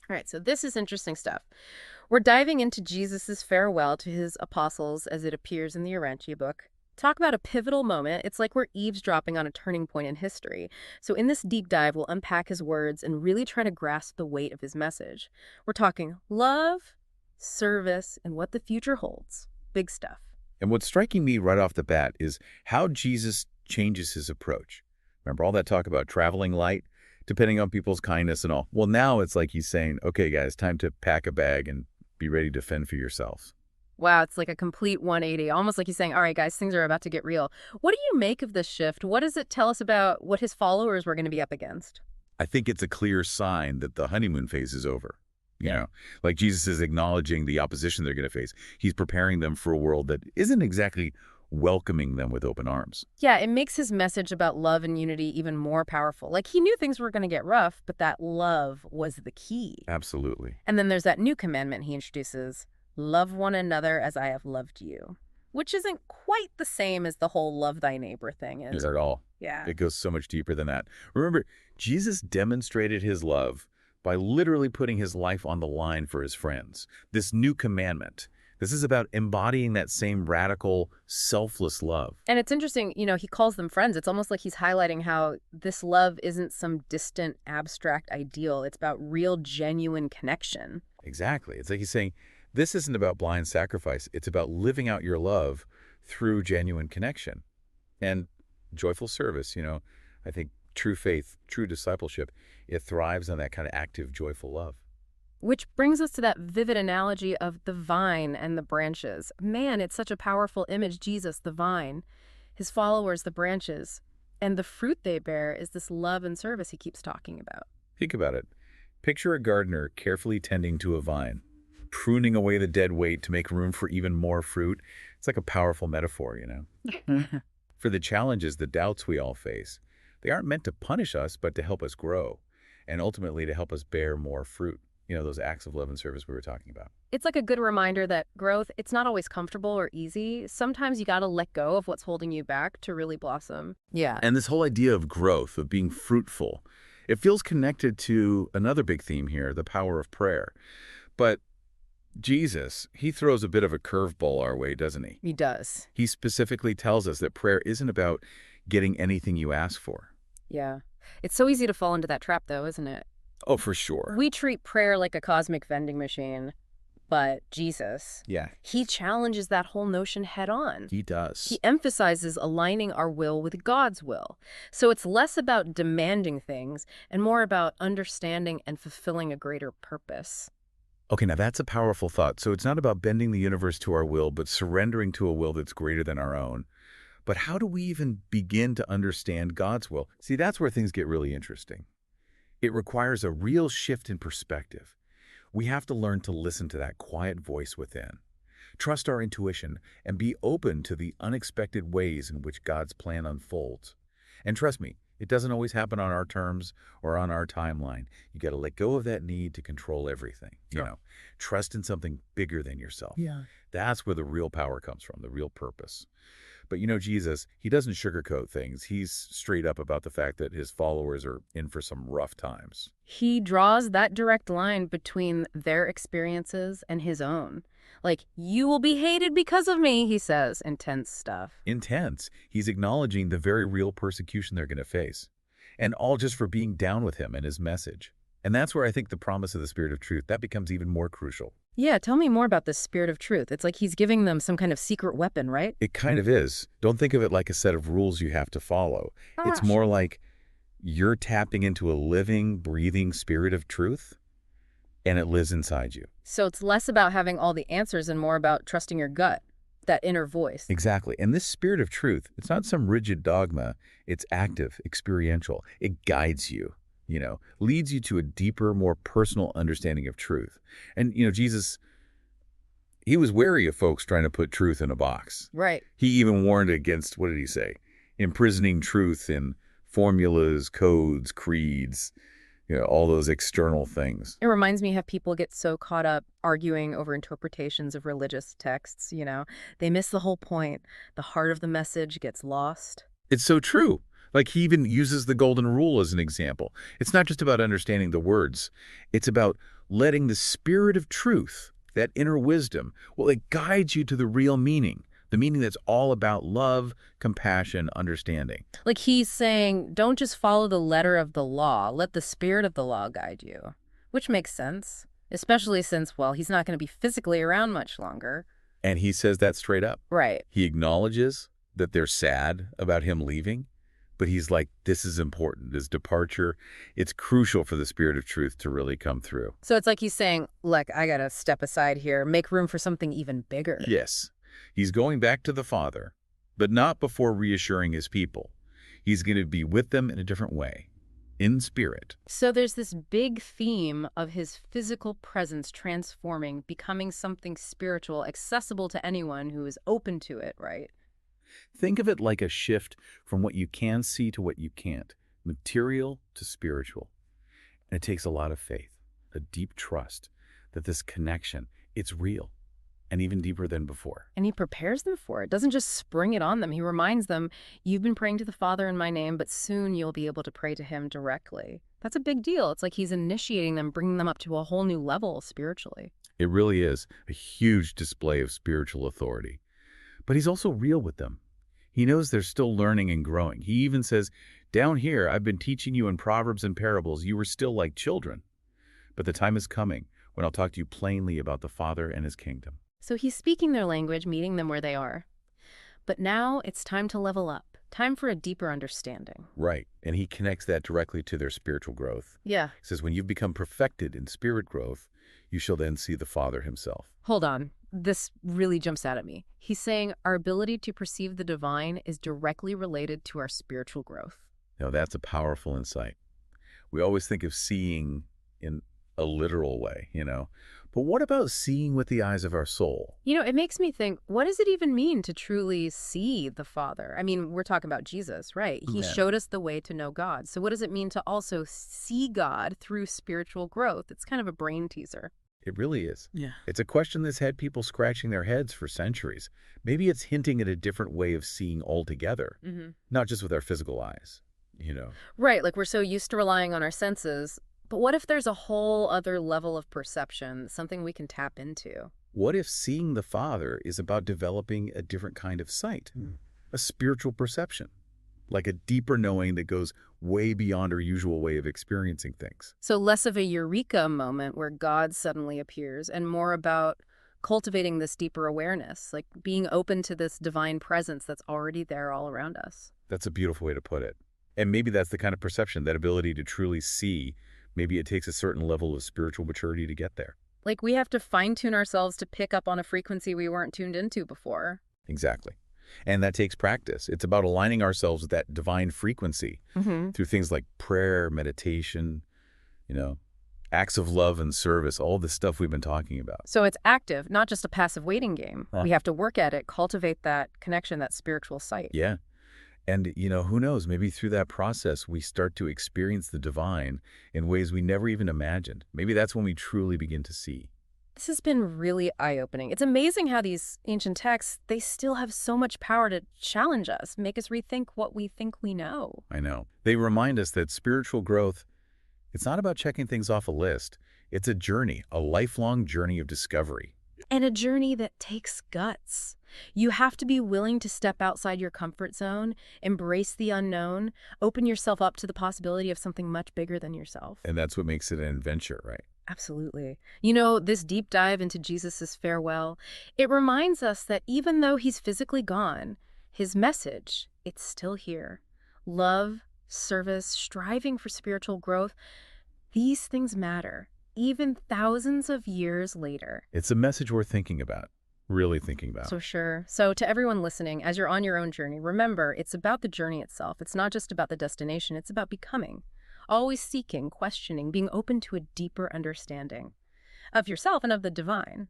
All right, so this is interesting stuff. We're diving into Jesus' farewell to his apostles as it appears in the Urantia book. Talk about a pivotal moment. It's like we're eavesdropping on a turning point in history. So in this deep dive, we'll unpack his words and really try to grasp the weight of his message. We're talking love, service, and what the future holds. Big stuff. And what's striking me right off the bat is how Jesus changes his approach. Remember all that talk about traveling light, depending on people's kindness and all? Well, now it's like he's saying, okay, guys, time to pack a bag and be ready to fend for yourselves. Wow, it's like a complete 180, almost like he's saying, all right, guys, things are about to get real. What do you make of this shift? What does it tell us about what his followers were going to be up against? I think it's a clear sign that the honeymoon phase is over. You know, like Jesus is acknowledging the opposition they're going to face. He's preparing them for a world that isn't exactly welcoming them with open arms. Yeah, it makes his message about love and unity even more powerful. Like he knew things were going to get rough, but that love was the key. Absolutely. And then there's that new commandment he introduces, love one another as I have loved you, which isn't quite the same as the whole love thy neighbor thing is. Not at all. Yeah. It goes so much deeper than that. Remember, Jesus demonstrated his love by literally putting his life on the line for his friends. This new commandment. This is about embodying that same radical, selfless love. And it's interesting, he calls them friends. It's almost like he's highlighting how this love isn't some distant, abstract ideal. It's about real, genuine connection. Exactly. It's like he's saying, this isn't about blind sacrifice. It's about living out your love through genuine connection and joyful service. I think true faith, true discipleship, it thrives on that kind of active, joyful love. Which brings us to that vivid analogy of the vine and the branches. Man, it's such a powerful image. Jesus, the vine, his followers, the branches, and the fruit they bear is this love and service he keeps talking about. Think about it. Picture a gardener carefully tending to a vine, pruning away the dead weight to make room for even more fruit. It's like a powerful metaphor, For the challenges, the doubts we all face, they aren't meant to punish us, but to help us grow, and ultimately to help us bear more fruit. Those acts of love and service we were talking about. It's like a good reminder that growth, it's not always comfortable or easy. Sometimes you got to let go of what's holding you back to really blossom. Yeah. And this whole idea of growth, of being fruitful, it feels connected to another big theme here, the power of prayer. But Jesus, he throws a bit of a curveball our way, doesn't he? He does. He specifically tells us that prayer isn't about getting anything you ask for. Yeah. It's so easy to fall into that trap, though, isn't it? Oh, for sure. We treat prayer like a cosmic vending machine, but Jesus, he challenges that whole notion head on. He does. He emphasizes aligning our will with God's will. So it's less about demanding things and more about understanding and fulfilling a greater purpose. Okay, now that's a powerful thought. So it's not about bending the universe to our will, but surrendering to a will that's greater than our own. But how do we even begin to understand God's will? See, that's where things get really interesting. It requires a real shift in perspective. We have to learn to listen to that quiet voice within, trust our intuition, and be open to the unexpected ways in which God's plan unfolds. And trust me, it doesn't always happen on our terms or on our timeline. You got to let go of that need to control everything. Trust in something bigger than yourself. Yeah. That's where the real power comes from, the real purpose. But Jesus, he doesn't sugarcoat things. He's straight up about the fact that his followers are in for some rough times. He draws that direct line between their experiences and his own. Like, you will be hated because of me, he says. Intense stuff. Intense. He's acknowledging the very real persecution they're going to face. And all just for being down with him and his message. And that's where I think the promise of the Spirit of Truth, that becomes even more crucial. Yeah, tell me more about this Spirit of Truth. It's like he's giving them some kind of secret weapon, right? It kind of is. Don't think of it like a set of rules you have to follow. It's more like you're tapping into a living, breathing Spirit of Truth, and it lives inside you. So it's less about having all the answers and more about trusting your gut, that inner voice. Exactly. And this Spirit of Truth, it's not some rigid dogma. It's active, experiential. It guides you. Leads you to a deeper, more personal understanding of truth. And, Jesus, he was wary of folks trying to put truth in a box. Right. He even warned against, what did he say? Imprisoning truth in formulas, codes, creeds, all those external things. It reminds me how people get so caught up arguing over interpretations of religious texts, They miss the whole point. The heart of the message gets lost. It's so true. Like he even uses the golden rule as an example. It's not just about understanding the words. It's about letting the spirit of truth, that inner wisdom, well, it guides you to the real meaning, the meaning that's all about love, compassion, understanding. Like he's saying, don't just follow the letter of the law, let the spirit of the law guide you. Which makes sense, especially since, well, he's not going to be physically around much longer. And he says that straight up. Right. He acknowledges that they're sad about him leaving, but he's like, this is important. This departure, it's crucial for the spirit of truth to really come through. So it's like he's saying, look, I got to step aside here, make room for something even bigger. Yes, he's going back to the Father, but not before reassuring his people. He's going to be with them in a different way, in spirit. So there's this big theme of his physical presence transforming, becoming something spiritual, accessible to anyone who is open to it, right? Think of it like a shift from what you can see to what you can't, material to spiritual. And it takes a lot of faith, a deep trust that this connection, it's real and even deeper than before. And he prepares them for it, doesn't just spring it on them. He reminds them, you've been praying to the Father in my name, but soon you'll be able to pray to him directly. That's a big deal. It's like he's initiating them, bringing them up to a whole new level spiritually. It really is a huge display of spiritual authority. But he's also real with them. He knows they're still learning and growing. He even says, down here, I've been teaching you in proverbs and parables. You were still like children. But the time is coming when I'll talk to you plainly about the Father and his kingdom. So he's speaking their language, meeting them where they are. But now it's time to level up, time for a deeper understanding. Right. And he connects that directly to their spiritual growth. Yeah. He says, when you've become perfected in spirit growth, you shall then see the Father himself. Hold on. This really jumps out at me. He's saying our ability to perceive the divine is directly related to our spiritual growth. Now, that's a powerful insight. We always think of seeing in a literal way, But what about seeing with the eyes of our soul? It makes me think, what does it even mean to truly see the Father? I mean, we're talking about Jesus, right? He showed us the way to know God. So what does it mean to also see God through spiritual growth? It's kind of a brain teaser. It really is. Yeah. It's a question that's had people scratching their heads for centuries. Maybe it's hinting at a different way of seeing altogether, not just with our physical eyes, Right, like we're so used to relying on our senses. But what if there's a whole other level of perception, something we can tap into? What if seeing the Father is about developing a different kind of sight, a spiritual perception, like a deeper knowing that goes way beyond our usual way of experiencing things? So less of a eureka moment where God suddenly appears and more about cultivating this deeper awareness, like being open to this divine presence that's already there all around us. That's a beautiful way to put it. And maybe that's the kind of perception, that ability to truly see. Maybe it takes a certain level of spiritual maturity to get there. Like we have to fine-tune ourselves to pick up on a frequency we weren't tuned into before. Exactly. And that takes practice. It's about aligning ourselves with that divine frequency through things like prayer, meditation, acts of love and service, all the stuff we've been talking about. So it's active, not just a passive waiting game. We have to work at it, cultivate that connection, that spiritual sight. Yeah. And, who knows, maybe through that process, we start to experience the divine in ways we never even imagined. Maybe that's when we truly begin to see. This has been really eye-opening. It's amazing how these ancient texts, they still have so much power to challenge us, make us rethink what we think we know. I know. They remind us that spiritual growth, it's not about checking things off a list. It's a journey, a lifelong journey of discovery. And a journey that takes guts. You have to be willing to step outside your comfort zone, embrace the unknown, open yourself up to the possibility of something much bigger than yourself. And that's what makes it an adventure, right? Absolutely. This deep dive into Jesus's farewell, it reminds us that even though he's physically gone, his message, it's still here. Love, service, striving for spiritual growth, these things matter, even thousands of years later. It's a message worth thinking about. Really thinking about. So sure. So to everyone listening, as you're on your own journey, remember, it's about the journey itself. It's not just about the destination. It's about becoming. Always seeking, questioning, being open to a deeper understanding of yourself and of the divine.